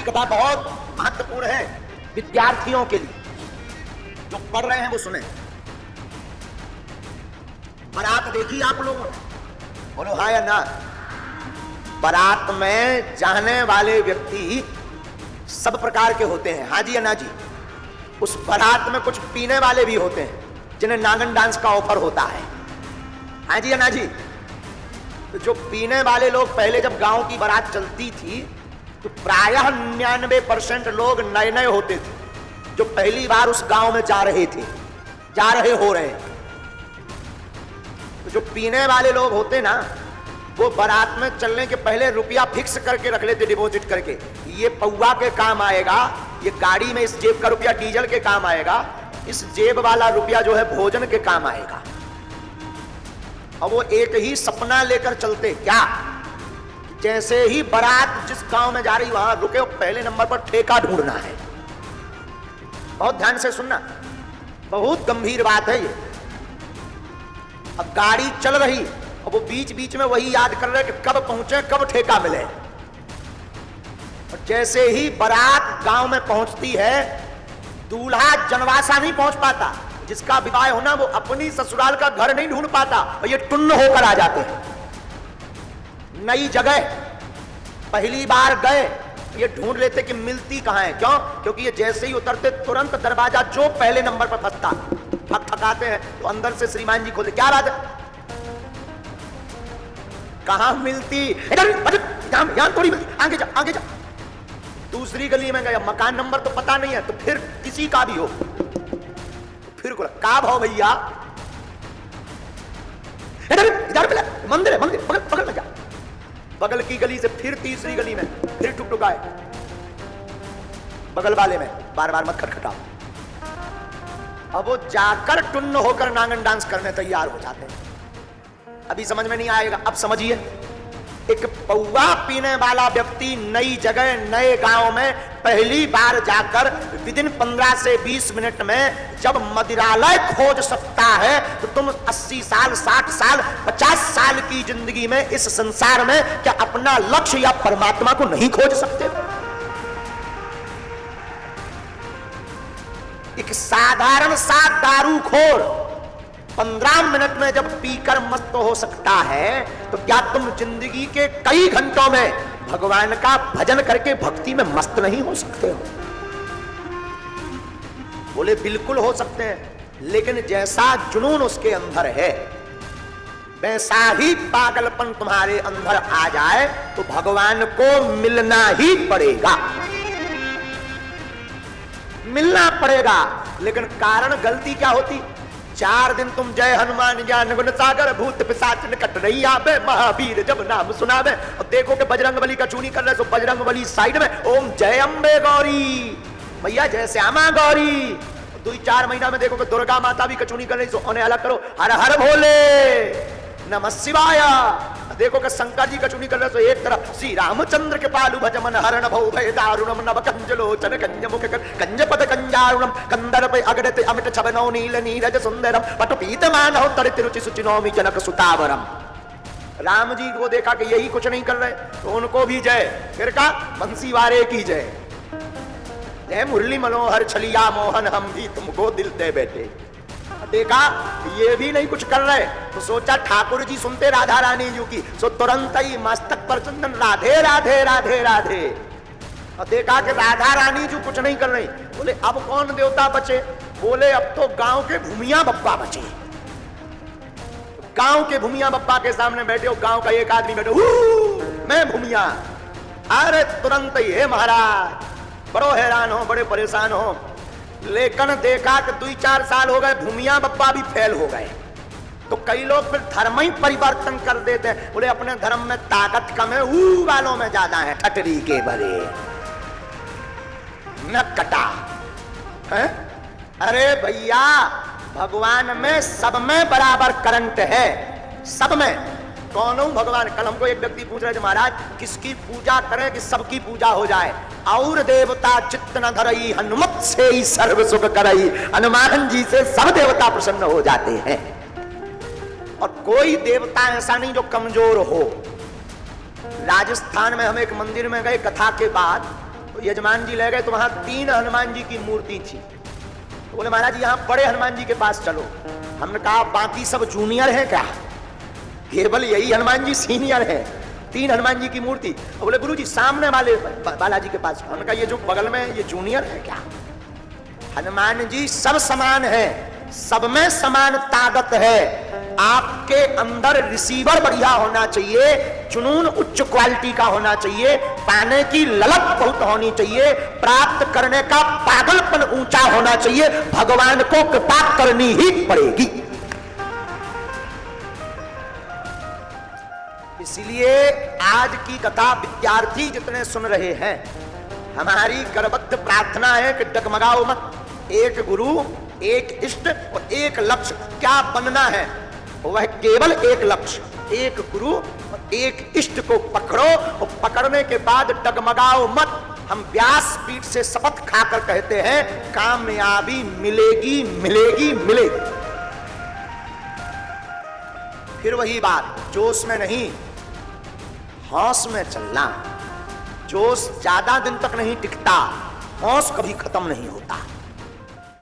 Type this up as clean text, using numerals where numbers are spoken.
कथा बहुत महत्वपूर्ण है विद्यार्थियों के लिए, जो पढ़ रहे हैं वो सुने। बारात देखी आप लोगों ने? बोलो हाँ या ना। बारात में जाने वाले व्यक्ति सब प्रकार के होते हैं, हाँ जी या ना जी। उस बारात में कुछ पीने वाले भी होते हैं जिन्हें नागन डांस का ऑफर होता है, हाँ जी या ना जी। तो जो पीने वाले लोग, पहले जब गांव की बारात चलती थी तो प्रायः 99% लोग नए नए होते थे, जो पहली बार उस गांव में जा रहे थे, जा रहे हो रहे। तो जो पीने वाले लोग होते ना, वो बारात में चलने के पहले रुपया फिक्स करके रख लेते, डिपॉजिट करके। ये पौवा के काम आएगा, ये गाड़ी में इस जेब का रुपया डीजल के काम आएगा, इस जेब वाला रुपया जो है भोजन के काम आएगा। और वो एक ही सपना लेकर चलते, क्या? जैसे ही बारात जिस गांव में जा रही वहां रुके, पहले नंबर पर ठेका ढूंढना है। बहुत ध्यान से सुनना, बहुत गंभीर बात है ये। अब गाड़ी चल रही और वो बीच बीच में वही याद कर रहे कि कब पहुंचे, कब ठेका मिले। और जैसे ही बारात गांव में पहुंचती है, दूल्हा जनवासा नहीं पहुंच पाता, जिसका विवाह होना, वो अपनी ससुराल का घर नहीं ढूंढ पाता और ये टुन्न होकर आ जाते हैं। नई जगह पहली बार गए, ये ढूंढ लेते कि मिलती कहां है। क्यों? क्योंकि ये जैसे ही उतरते तुरंत दरवाजा जो पहले नंबर पर फंसता, ठकाते हैं तो अंदर से श्रीमान जी खोलते, क्या बात है, कहां मिलती? यहां थोड़ी मिलती, आगे जा आगे जा। दूसरी गली में गया, मकान नंबर तो पता नहीं है, तो फिर किसी का भी हो, फिर का भाव भैया, इधर मंदिर है, मंदिर बगल बगल में जा। बगल की गली से फिर तीसरी गली में, फिर टुकटुकाए, बगल वाले में बार बार मत खटखटाओ। अब वो जाकर टुन्न होकर नांगन डांस करने तैयार हो जाते हैं। अभी समझ में नहीं आएगा, अब समझिए। एक पौवा पीने वाला व्यक्ति नई जगह, नए गांव में पहली बार जाकर विदिन 15 से 20 मिनट में जब मदिरालय खोज सकता है, तो तुम 80 साल, 60 साल, 50 साल की जिंदगी में इस संसार में क्या अपना लक्ष्य या परमात्मा को नहीं खोज सकते? एक साधारण सा दारूखोर 15 मिनट में जब पीकर मस्त हो सकता है, तो क्या तुम जिंदगी के कई घंटों में भगवान का भजन करके भक्ति में मस्त नहीं हो सकते हो? बोले बिल्कुल हो सकते हैं, लेकिन जैसा जुनून उसके अंदर है, वैसा ही पागलपन तुम्हारे अंदर आ जाए तो भगवान को मिलना ही पड़ेगा, मिलना पड़ेगा। लेकिन कारण गलती क्या होती? 4 दिन तुम जय हनुमान ज्ञान गुण सागर भूत पिशाच निकट नहीं आवे, महावीर जब नाम सुनावे। और देखो कि बजरंग बली का चूनी कर रहे, तो बजरंग बली साइड में ओम जय अम्बे गौरी, भैया जय श्यामा गौरी। 2-4 महीना में देखो कि दुर्गा माता भी कचूनी कर रही, तो उन्हें अलग करो, हर हर भोले नमः शिवाय। देखो कि शंकर जी कचूनी कर रहे, तो एक तरफ श्री रामचंद्र के पालू भज मन हरण भव भय दारुणम नव कंजलोचन कंज मुख कंज पद कंजारुणम कंदर पे अगड़ते अमित छबनो नील नीरज सुंदरम पटु पीतमान हो तरित रुचि सुचिनोमि जनक सुतावरम। राम जी को देखा कि यही कुछ नहीं कर रहे, तो उनको भी जय। फिर का बंसीवारे की जय, जय मुरली मनोहर छलिया मोहन हम भी तुमको दिल दे बैठे। देखा ये भी नहीं कुछ कर रहे, तो सोचा ठाकुर जी सुनते राधा रानी जी की, सो तुरंत ही मस्तक पर चंदन राधे राधे राधे राधे। और देखा कि राधा रानी जी कुछ नहीं कर रही। बोले अब कौन देवता बचे? बोले अब तो गांव के भूमिया बप्पा बचे। गांव के भूमिया बप्पा के सामने बैठे हो, गांव का एक आदमी बैठे, मैं भूमिया। अरे तुरंत ही हे महाराज, बड़ो हैरान हो, बड़े परेशान हो। लेकिन देखा कि 2-4 साल हो गए, भूमिया बप्पा भी फेल हो गए, तो कई लोग फिर धर्म ही परिवर्तन कर देते हैं। बोले अपने धर्म में ताकत कम है, ऊ वालों में ज्यादा है, ठटरी के बरे न कटा है। अरे भैया, भगवान में सब में बराबर करंट है, सब में। कौन हूं भगवान? कल हमको एक व्यक्ति पूछ रहे थे, महाराज किसकी पूजा करें कि सबकी पूजा हो जाए? और देवता चित्त न धरई, हनुमत से ही सर्व सुख करई। हनुमान जी से सब देवता प्रसन्न हो जाते हैं, और कोई देवता ऐसा नहीं जो कमजोर हो। राजस्थान में हम एक मंदिर में गए, कथा के बाद तो यजमान जी ले गए तो वहां 3 हनुमान जी की मूर्ति थी। तो बोले महाराज यहाँ बड़े हनुमान जी के पास चलो। हमने कहा बाकी सब जूनियर है क्या, केवल यही हनुमान जी सीनियर है, 3 हनुमान जी की मूर्ति। बोले गुरु जी सामने वाले बालाजी के पास। हमने कहा ये जो बगल में ये जूनियर है क्या। हनुमान जी सब समान है, सब में समान ताकत है। आपके अंदर रिसीवर बढ़िया होना चाहिए, जुनून उच्च क्वालिटी का होना चाहिए, पाने की ललक बहुत होनी चाहिए, प्राप्त करने का पागलपन ऊंचा होना चाहिए। भगवान को कृपा करनी ही पड़ेगी। इसलिए आज की कथा विद्यार्थी जितने सुन रहे हैं, हमारी करबद्ध प्रार्थना है कि डगमगाओ मत। एक गुरु, एक इष्ट और एक लक्ष्य। क्या बनना है? वह केवल एक लक्ष्य, एक गुरु और एक इष्ट को पकड़ो और पकड़ने के बाद डगमगाओ मत। हम व्यासपीठ से शपथ खाकर कहते हैं कामयाबी मिलेगी मिलेगी मिलेगी। फिर वही बात, जोश में नहीं होश में चलना। जोश ज्यादा दिन तक नहीं टिकता, होश कभी खत्म नहीं होता।